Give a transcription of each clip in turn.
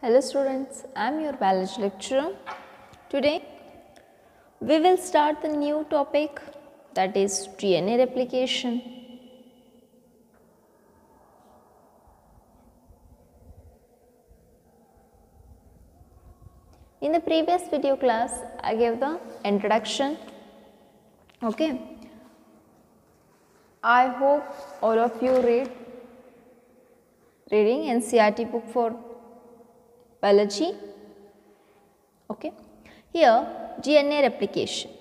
Hello students, I am your biology lecturer. Today we will start the new topic, that is DNA replication. In the previous video class I gave the introduction. Okay. I hope all of you reading NCERT book for biology. Okay. Here DNA replication.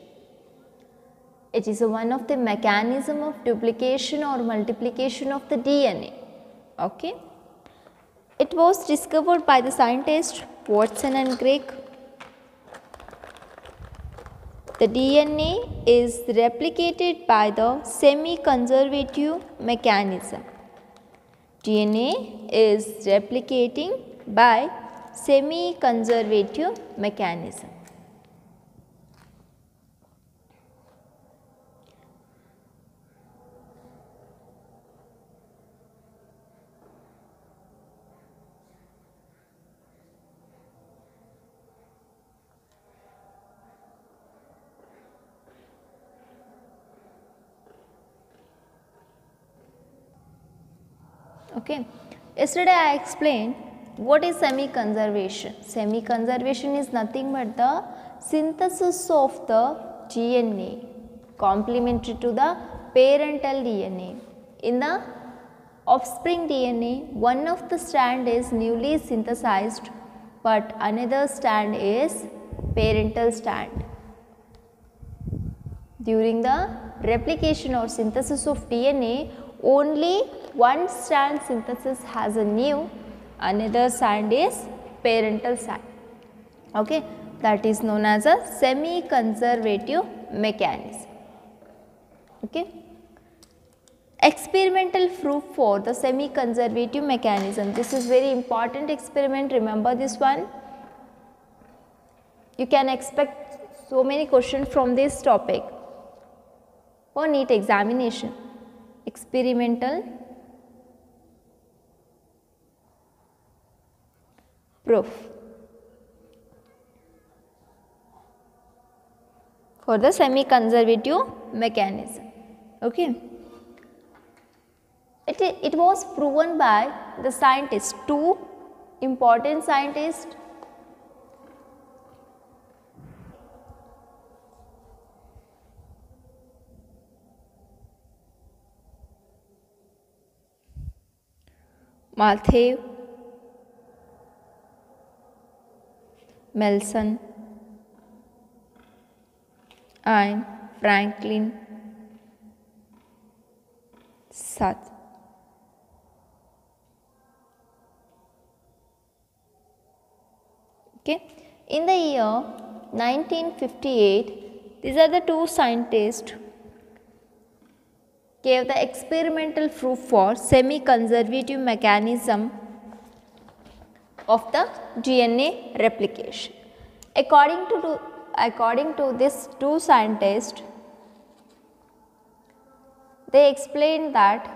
It is one of the mechanism of duplication or multiplication of the DNA. Okay. It was discovered by the scientists Watson and Crick. The DNA is replicated by the semi-conservative mechanism. DNA is replicating by semi-conservative mechanism. Okay. Yesterday I explained what is semi-conservation. Semi-conservation is nothing but the synthesis of the DNA complementary to the parental DNA. In the offspring DNA, one of the strand is newly synthesized but another strand is parental strand. During the replication or synthesis of DNA, only one strand synthesis has a new, another strand is parental strand. Okay, that is known as a semi-conservative mechanism. Okay. Experimental proof for the semi-conservative mechanism. This is very important experiment. Remember this one. You can expect so many questions from this topic for NEET examination. Experimental proof for the semi-conservative mechanism. Okay. It was proven by the scientists, two important scientists. Matthew Melson and Franklin Suth. Okay. In the year 1958, these are the two scientists gave the experimental proof for semi-conservative mechanism of the DNA replication. According to these two scientists, they explained that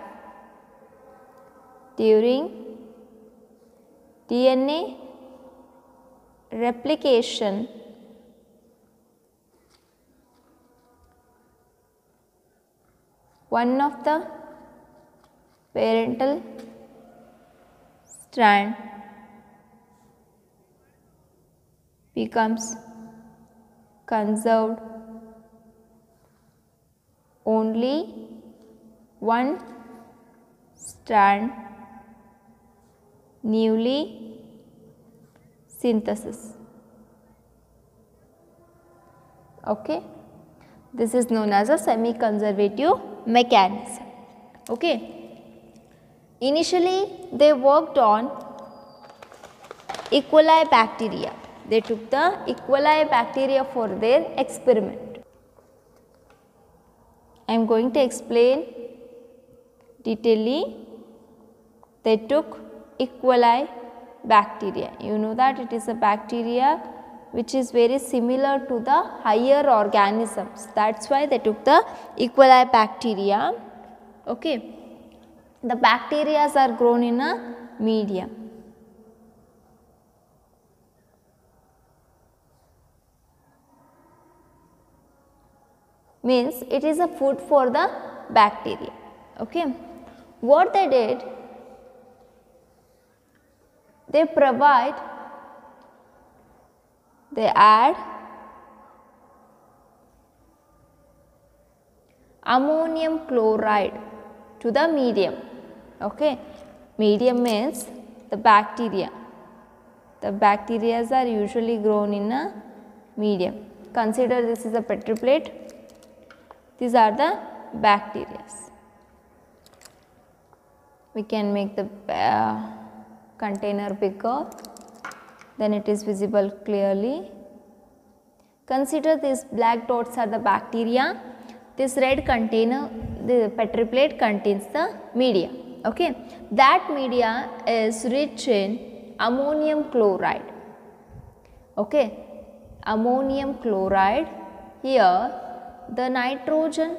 during DNA replication, one of the parental strand becomes conserved, only one strand newly synthesis. Okay. This is known as a semi-conservative mechanism. Okay. Initially they worked on E. coli bacteria. They took the E. coli bacteria for their experiment. I am going to explain detailedly. They took E. coli bacteria. You know that it is a bacteria which is very similar to the higher organisms. That is why they took the E. coli bacteria. Okay. The bacteria are grown in a medium. means it is a food for the bacteria. Okay, what they did, they add ammonium chloride to the medium. Okay, medium means the bacteria. The bacteria are usually grown in a medium. Consider this is a Petri plate. These are the bacteria. We can make the container bigger, then it is visible clearly. Consider these black dots are the bacteria. This red container, the Petri plate contains the media. Okay, that media is rich in ammonium chloride. Okay, ammonium chloride. Here the nitrogen,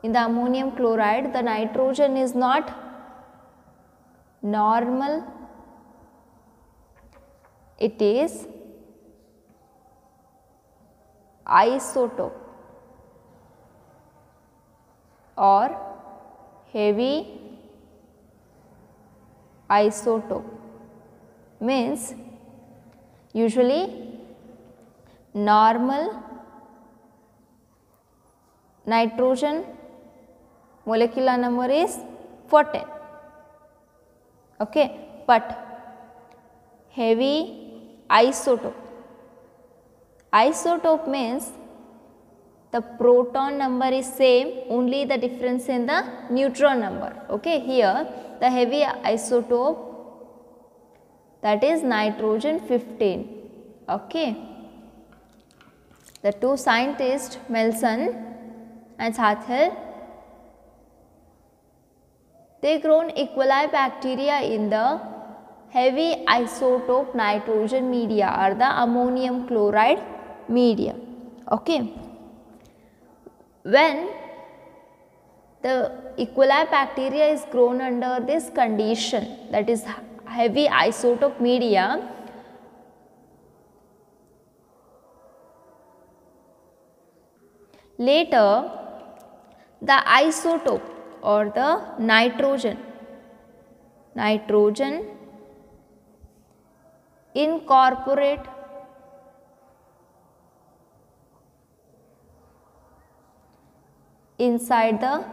in the ammonium chloride, the nitrogen is not normal, it is isotope or heavy isotope, means usually normal nitrogen molecular number is 14. Okay, but heavy isotope, isotope means the proton number is same, only the difference in the neutron number. Okay, here the heavy isotope, that is nitrogen 15. Okay, the two scientists Melson and Sathel, they grown E. coli bacteria in the heavy isotope nitrogen media or the ammonium chloride media. Okay, when the E. coli bacteria is grown under this condition, that is heavy isotope media, later the isotope or the nitrogen incorporate inside the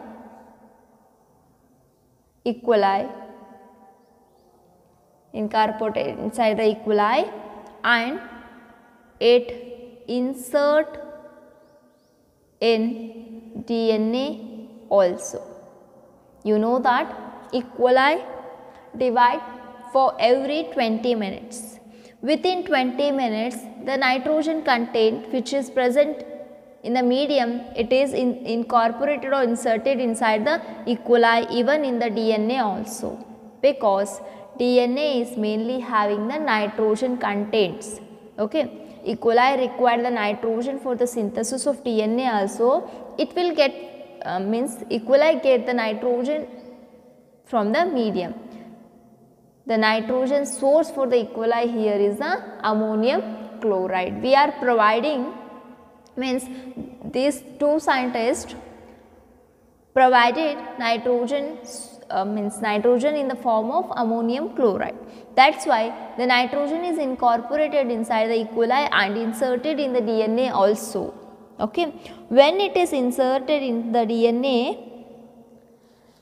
E. coli, incorporated inside the E. coli, and it insert in DNA also. You know that E. coli divide for every 20 minutes. Within 20 minutes, the nitrogen content which is present in the medium, it is incorporated or inserted inside the E. coli, even in the DNA also, because DNA is mainly having the nitrogen contents. Okay, E. coli require the nitrogen for the synthesis of DNA also. It will get means E. coli get the nitrogen from the medium. The nitrogen source for the E. coli here is the ammonium chloride. We are providing, means these two scientists provided nitrogen, means nitrogen in the form of ammonium chloride. That's why the nitrogen is incorporated inside the E. coli and inserted in the DNA also. Okay, when it is inserted in the DNA,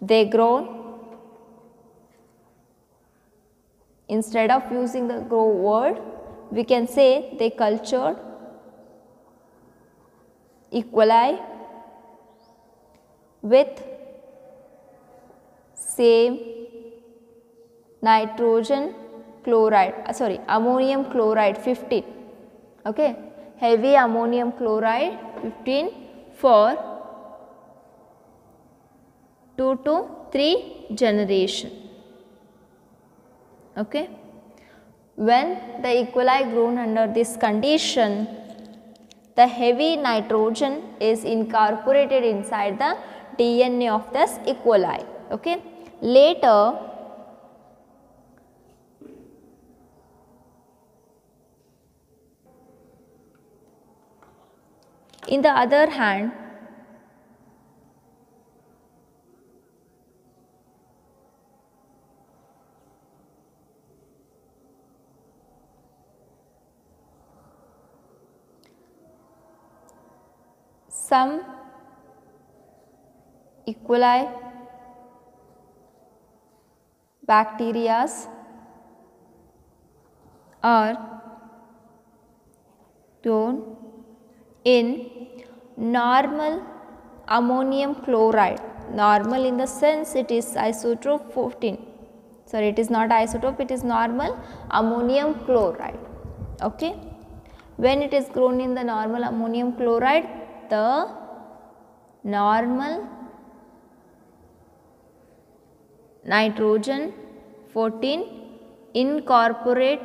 they grow, instead of using the grow word, we can say they cultured E. coli with same nitrogen chloride, ammonium chloride 15. Okay, heavy ammonium chloride 15 for 2 to 3 generation. Okay, when the E. coli grown under this condition, the heavy nitrogen is incorporated inside the DNA of this E. coli. Okay, later In the other hand, some E. coli bacteria are grown in normal ammonium chloride. Normal in the sense it is isotope 14. Sorry, it is not isotope, it is normal ammonium chloride. Okay. When it is grown in the normal ammonium chloride, the normal nitrogen 14 incorporate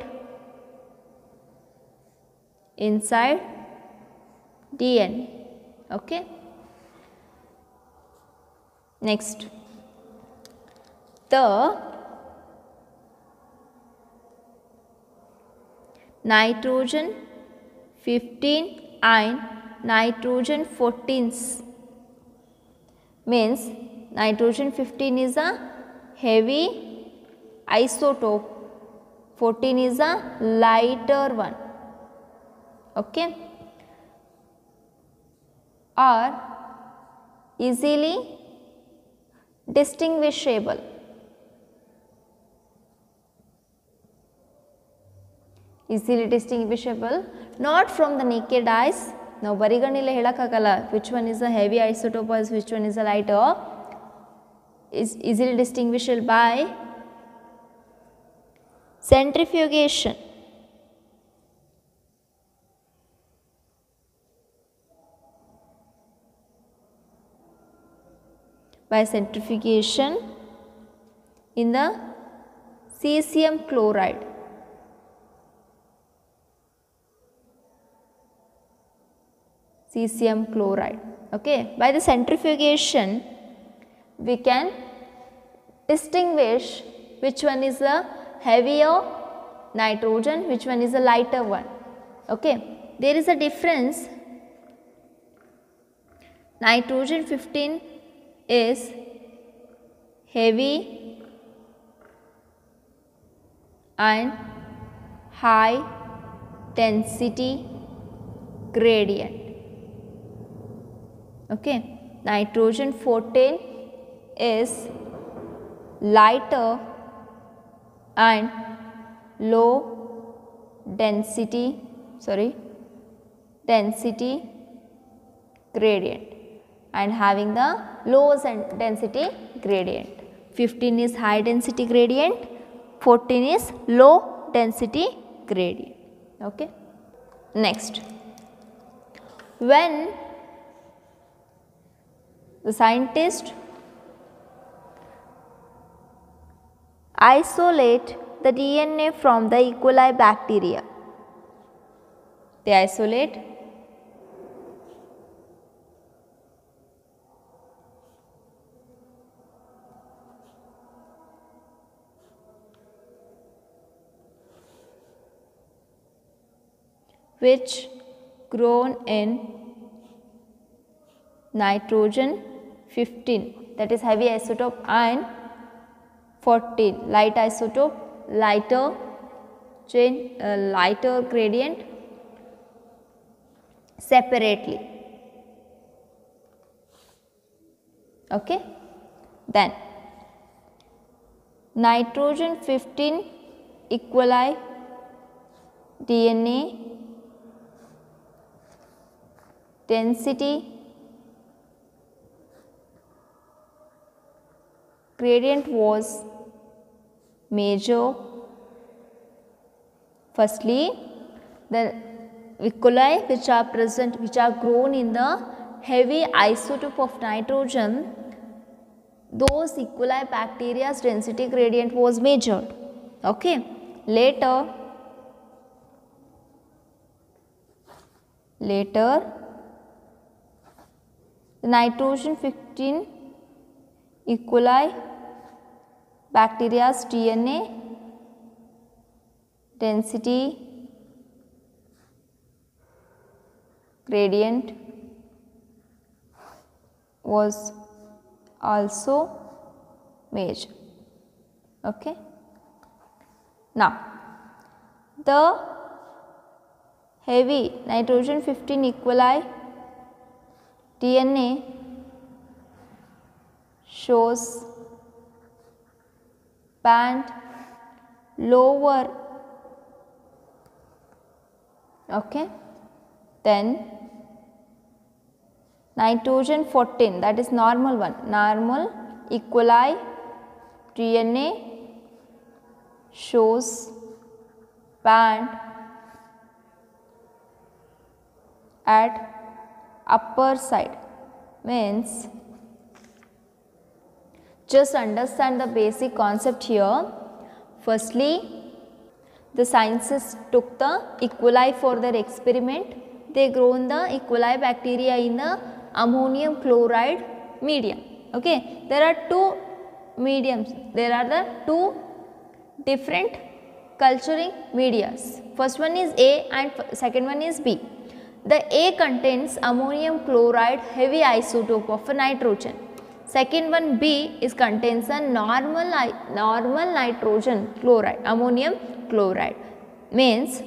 inside DNA. Okay. Next, the nitrogen 15 and nitrogen 14s means nitrogen 15 is a heavy isotope, 14 is a lighter one. Okay, are easily distinguishable. Easily distinguishable, not from the naked eyes. Now, bariganile helakagala which one is a heavy isotope or which one is a lighter, is easily distinguishable by centrifugation. By centrifugation in the cesium chloride. Cesium chloride. Okay. By the centrifugation, we can distinguish which one is a heavier nitrogen, which one is a lighter one. Okay. There is a difference. Nitrogen 15 is heavy and high density gradient. Okay. Nitrogen 14 is lighter and low density gradient and having the low density gradient. 15 is high density gradient, 14 is low density gradient. Okay. Next, when the scientist isolate the DNA from the E. coli bacteria, they isolate which grown in nitrogen 15, that is heavy isotope, and 14 light isotope, lighter gradient separately. Okay. Then nitrogen 15 E. coli DNA density gradient was measured. Firstly, the E. coli which are grown in the heavy isotope of nitrogen, those E. coli bacteria's density gradient was measured. Okay. Later the nitrogen 15 E. coli bacteria's DNA density gradient was also measured. Okay. Now, the heavy nitrogen 15 equali DNA shows band lower, okay. Then nitrogen 14, that is normal one, normal equali DNA shows band at upper side, means just understand the basic concept here. Firstly, the scientists took the E. coli for their experiment. They grown the E. coli bacteria in the ammonium chloride medium. Okay, there are two mediums. There are the two different culturing medias. First one is A and second one is B. The A contains ammonium chloride heavy isotope of nitrogen. Second one B is contains a normal nitrogen chloride, ammonium chloride, means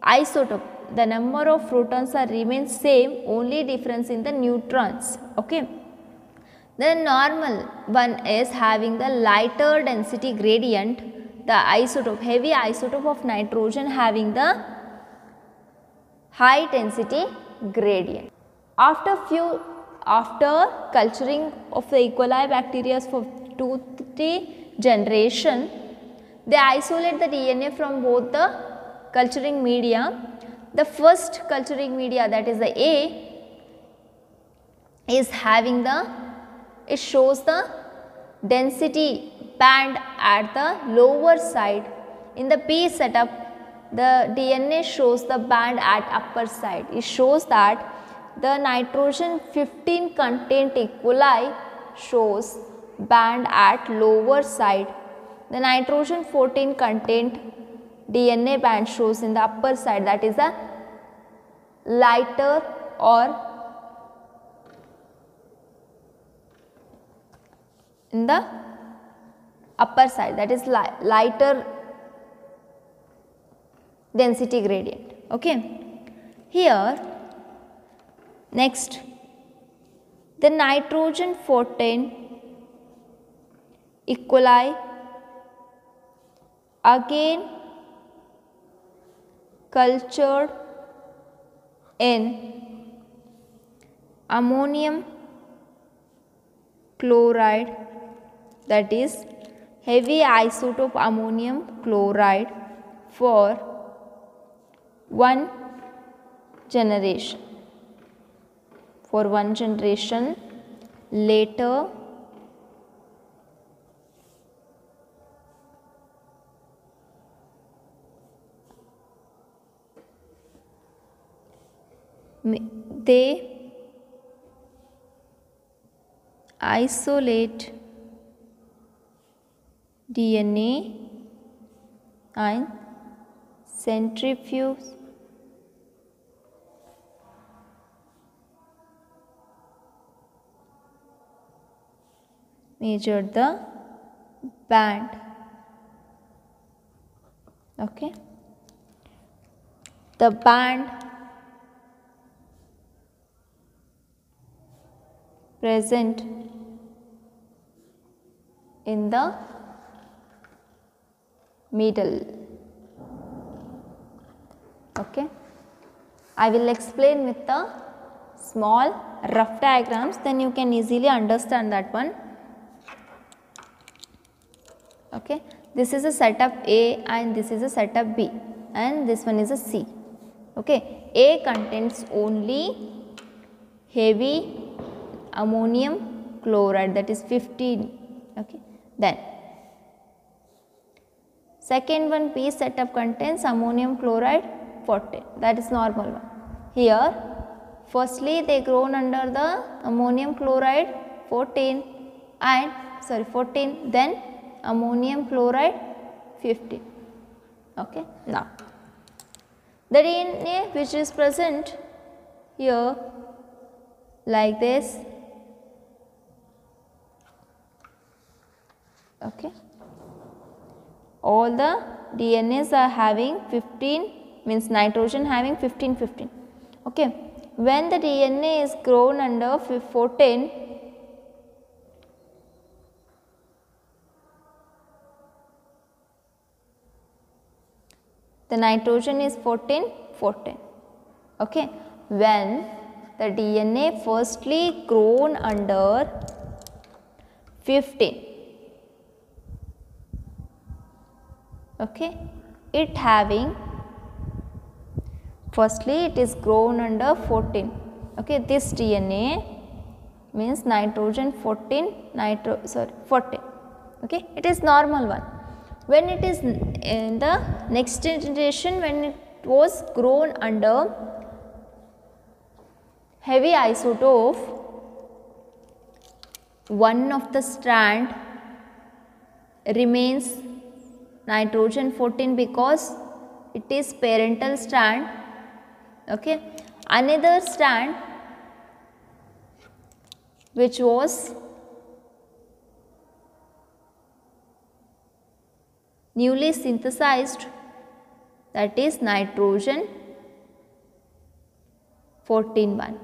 isotope. The number of protons are remains same, only difference in the neutrons. Okay. The normal one is having the lighter density gradient, the isotope, heavy isotope of nitrogen having the high density gradient. After culturing of the E. coli bacteria for 2-3 generation, they isolate the DNA from both the culturing media. The first culturing media, that is the A, is having it shows the density band at the lower side. In the B setup, the DNA shows the band at upper side. It shows that the nitrogen 15 content E. coli shows band at lower side. The nitrogen 14 content DNA band shows in the upper side, that is a lighter or in the upper side, that is lighter density gradient. Okay. Here next, the nitrogen 14 E. coli again cultured in ammonium chloride, that is heavy isotope ammonium chloride for 1 generation. For 1 generation later, they isolate DNA and centrifuge measured the band. Okay. The band present in the middle. Okay. I will explain with the small rough diagrams, then you can easily understand that one. Okay. This is a setup A and this is a setup B and this one is a C. Okay. A contains only heavy ammonium chloride, that is 15. Okay. Then second one B setup contains ammonium chloride 14, that is normal one. Here firstly they grown under the ammonium chloride 14, then ammonium chloride 15. Okay. Now the DNA which is present here like this, Okay, all the DNAs are having 15, means nitrogen having 15 15. Okay, when the DNA is grown under 14, the nitrogen is 14 14. Okay, when the DNA firstly grown under 15, okay, it having, firstly it is grown under 14. Okay, this DNA means nitrogen 14 14. Okay, it is normal one. When it is in the next generation, when it was grown under heavy isotope, one of the strand remains nitrogen 14 because it is parental strand. Okay, another strand which was newly synthesized, that is nitrogen 14 1.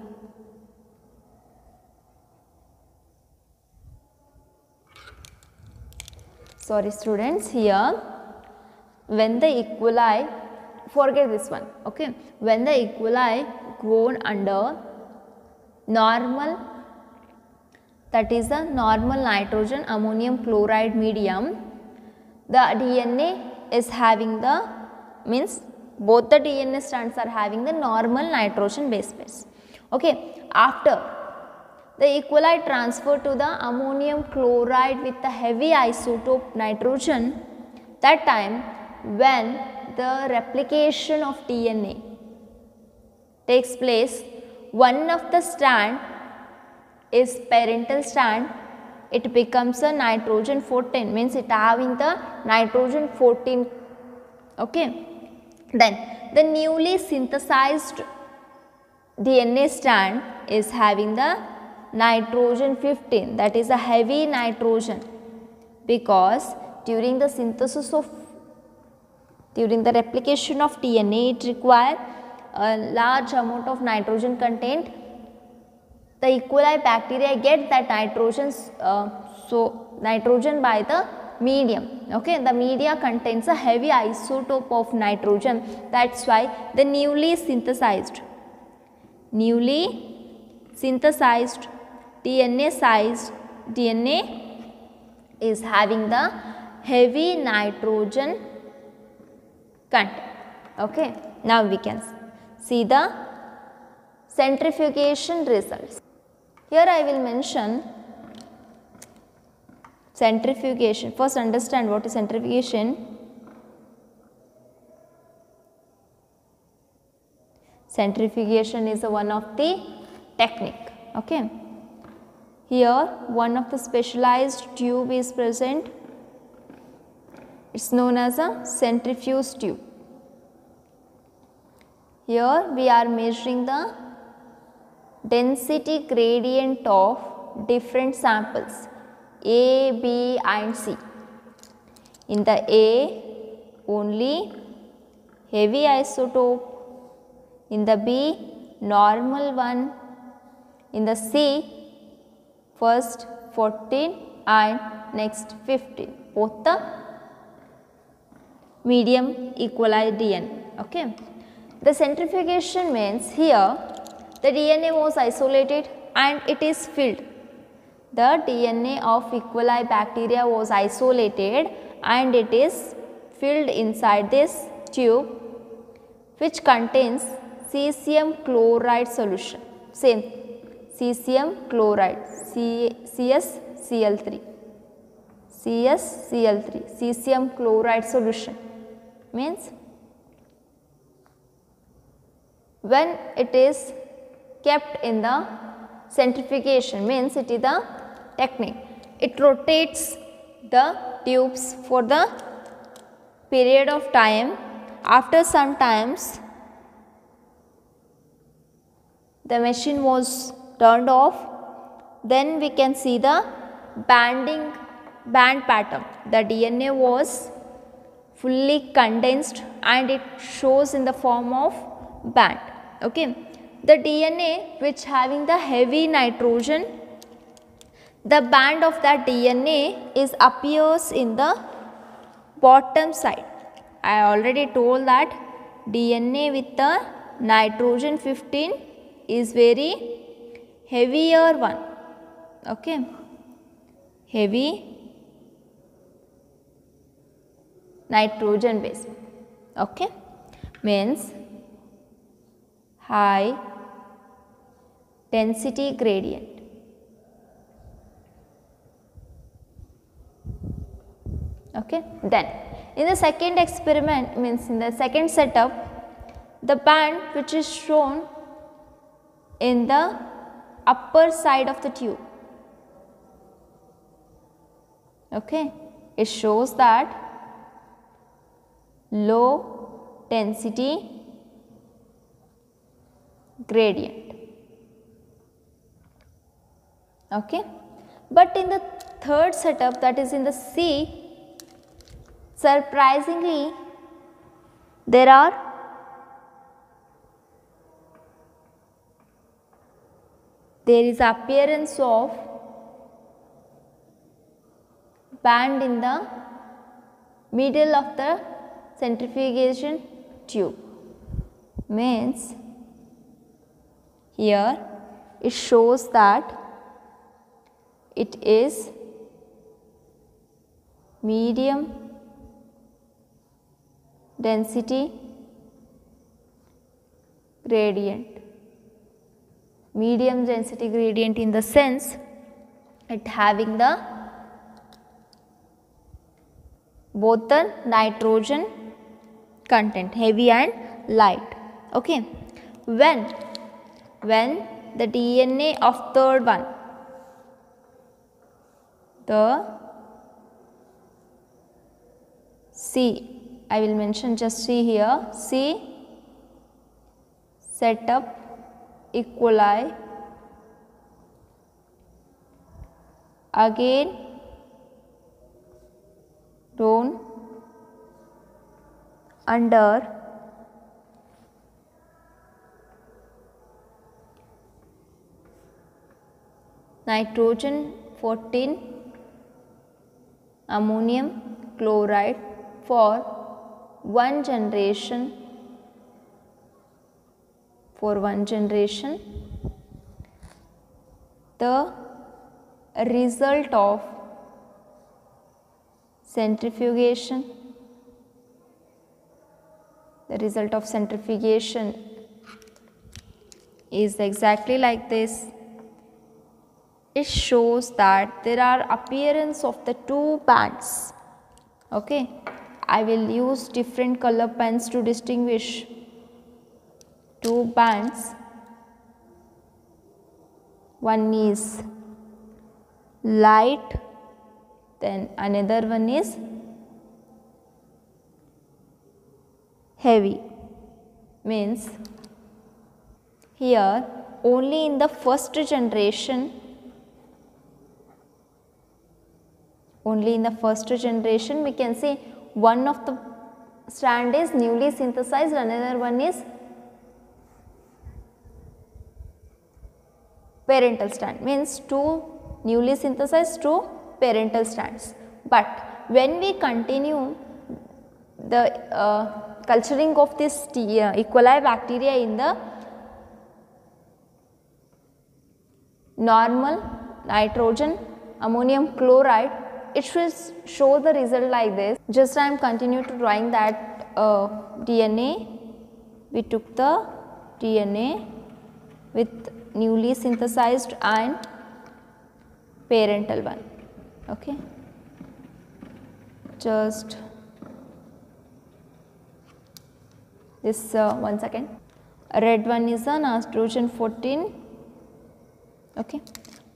Sorry students, here when the E. coli, forget this one. Okay, when the E. coli grown under normal, that is the normal nitrogen ammonium chloride medium, the DNA is having the, means both the DNA strands are having the normal nitrogen base pairs. Okay, after the E. coli transfer to the ammonium chloride with the heavy isotope nitrogen, that time when the replication of DNA takes place, one of the strand is parental strand, it becomes a nitrogen 14, means it having the nitrogen 14. Okay, then the newly synthesized DNA strand is having the nitrogen 15, that is a heavy nitrogen, because during the synthesis of, during the replication of DNA, it requires a large amount of nitrogen content. The E. coli bacteria get that nitrogen, nitrogen by the medium. Okay, the media contains a heavy isotope of nitrogen, that's why the newly synthesized DNA is having the heavy nitrogen content. Okay, now we can see the centrifugation results. Here I will mention centrifugation. First understand what is centrifugation. Centrifugation is one of the technique. Okay, here one of the specialized tube is present, it is known as a centrifuge tube. Here we are measuring the density gradient of different samples A, B and C. In the A only heavy isotope, in the B normal one, in the C first 14 and next 15, both the medium E. coli DNA. Okay. The centrifugation means here the DNA was isolated and it is filled. The DNA of E. coli bacteria was isolated and it is filled inside this tube which contains cesium chloride solution. Same, cesium chloride, CsCl3, cesium chloride solution means when it is kept in the centrifugation, means it is the technique, it rotates the tubes for the period of time. After some times the machine was turned off, then we can see the banding band pattern. The DNA was fully condensed and it shows in the form of band. Okay. The DNA which having the heavy nitrogen, the band of that DNA is appears in the bottom side. I already told that DNA with the nitrogen 15 is very heavier one. Okay. Heavy nitrogen base. Okay. Means high density gradient. Okay. Then in the second experiment, means in the second setup, the band which is shown in the upper side of the tube. Okay. It shows that low density gradient. Okay. But in the third setup, that is in the C, surprisingly there is appearance of band in the middle of the centrifugation tube. Means here it shows that it is medium density gradient. Medium density gradient in the sense it having the both the nitrogen content, heavy and light. Okay. When the DNA of third one, the C, I will mention just C here, C setup E. coli again grown under nitrogen 14 ammonium chloride for one generation. The result of centrifugation, is exactly like this. It shows that there are appearance of the two bands. Okay. I will use different color pens to distinguish two bands. One is light, then another one is heavy. Means here only in the first generation, we can say one of the strand is newly synthesized, another one is parental strand. Means two newly synthesized, two parental strands. But when we continue the culturing of this E. coli bacteria in the normal nitrogen ammonium chloride, it will show the result like this. Just I am continue to drawing that DNA. We took the DNA with newly synthesized and parental one. Okay. Just this 1 second. Red one is a nitrogen 14. Okay.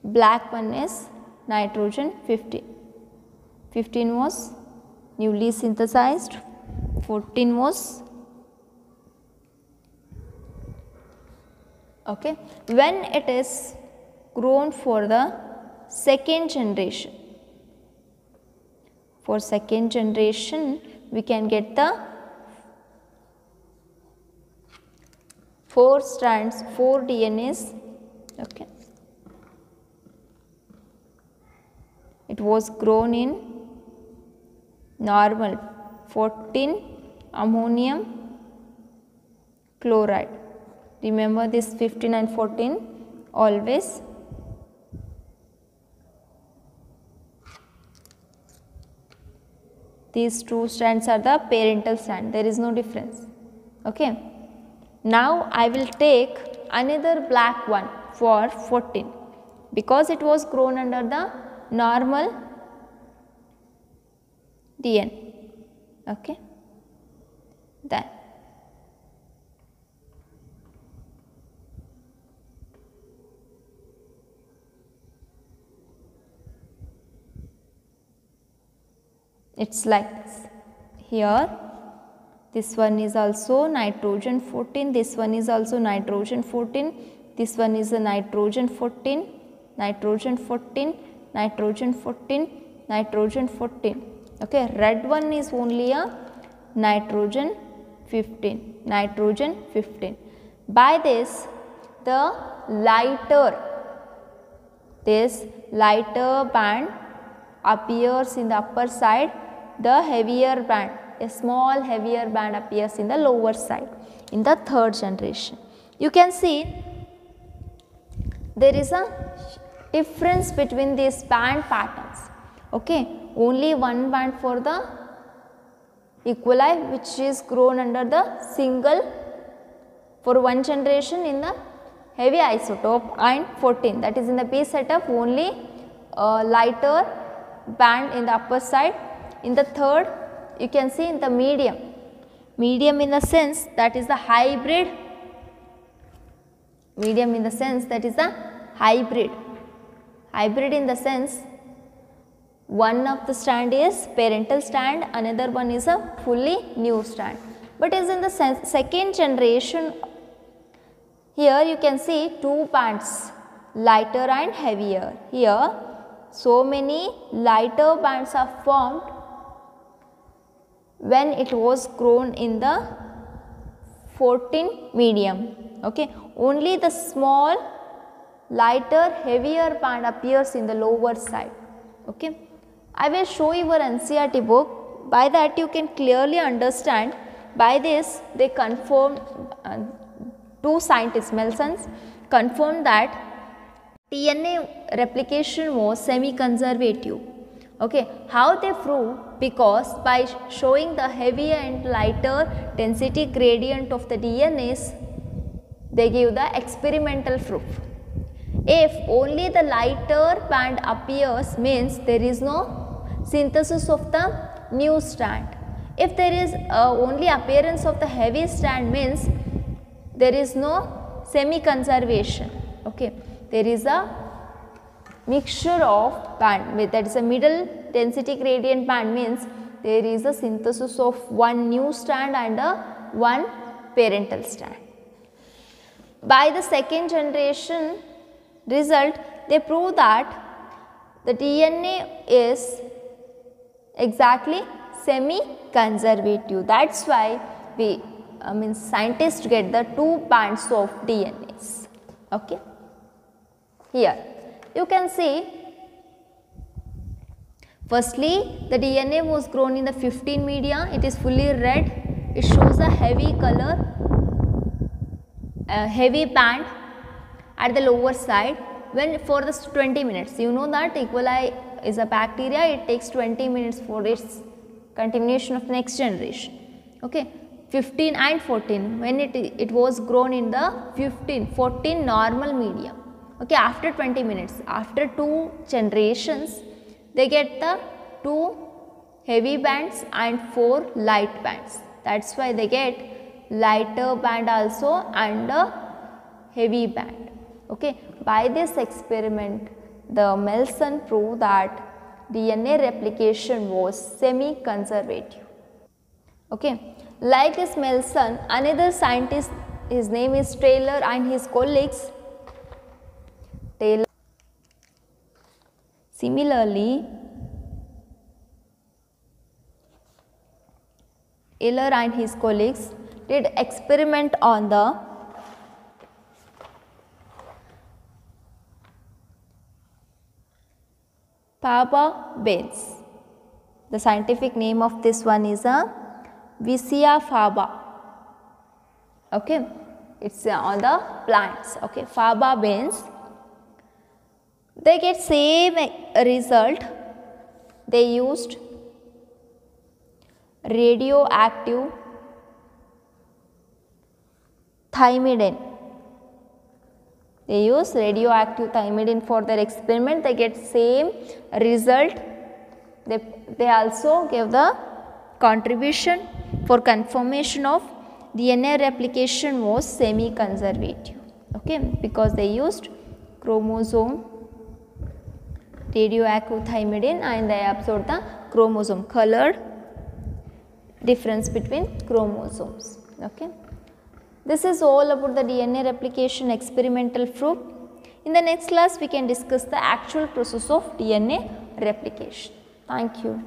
Black one is nitrogen 15. 15 was newly synthesized, 14 was okay. When it is grown for the second generation, For second generation, we can get the 4 strands, 4 DNAs. Okay. It was grown in normal 14 ammonium chloride. Remember this 15 and 14 always. These 2 strands are the parental strand, there is no difference. Okay. Now I will take another black one for 14 because it was grown under the normal DNA. Okay. Then it's like this. Here this one is also nitrogen 14, this one is also nitrogen 14, this one is a nitrogen 14, nitrogen 14, nitrogen 14, nitrogen 14. Okay, red one is only a nitrogen 15, nitrogen 15. By this this lighter band appears in the upper side, the heavier band, a small heavier band appears in the lower side in the third generation. You can see there is a difference between these band patterns. Okay, only one band for the E. coli which is grown under the single for one generation in the heavy isotope, and 14 that is in the P setup only lighter band in the upper side. In the third you can see in the medium in the sense that is the hybrid, medium in the sense that is the hybrid in the sense one of the strand is parental strand, another one is a fully new strand. But as in the second generation, here you can see 2 bands, lighter and heavier. Here so many lighter bands are formed when it was grown in the 14 medium. Okay, only the small lighter heavier band appears in the lower side. Okay, I will show you your NCERT book, by that you can clearly understand. By this they confirmed, 2 scientists Melsons confirmed that DNA replication was semi-conservative. Okay, how they prove? Because by showing the heavier and lighter density gradient of the DNAs, they give the experimental proof. If only the lighter band appears, means there is no synthesis of the new strand. If there is only appearance of the heavy strand, means there is no semi-conservation. Okay, there is a mixture of band, with that is a middle density gradient band, means there is a synthesis of one new strand and one parental strand. By the second generation result, they prove that the DNA is exactly semi-conservative. That is why we scientists get the 2 bands of DNAs. Okay. Here you can see, firstly the DNA was grown in the 15 media, it is fully red, it shows a heavy color, a heavy band at the lower side when for the 20 minutes. You know that E. coli is a bacteria, it takes 20 minutes for its continuation of next generation. Okay, 15 and 14 when it was grown in the 14 normal medium. Okay, after 20 minutes, after 2 generations, they get the 2 heavy bands and 4 light bands. That is why they get lighter band also and a heavy band. Okay, by this experiment, the Melson proved that DNA replication was semi-conservative. Okay, like this Melson, another scientist, his name is Taylor, and his colleagues. Similarly, Eller and his colleagues did experiment on the faba beans. The scientific name of this one is a Vicia faba. Okay, it's on the plants. Okay, faba beans. They get same result. They used radioactive thymidine. They use radioactive thymidine for their experiment. They get same result. They also gave the contribution for confirmation of DNA replication was semi-conservative. Okay, because they used chromosome radioactive thymidine and they observed the chromosome colored difference between chromosomes. Okay. This is all about the DNA replication experimental proof. In the next class, we can discuss the actual process of DNA replication. Thank you.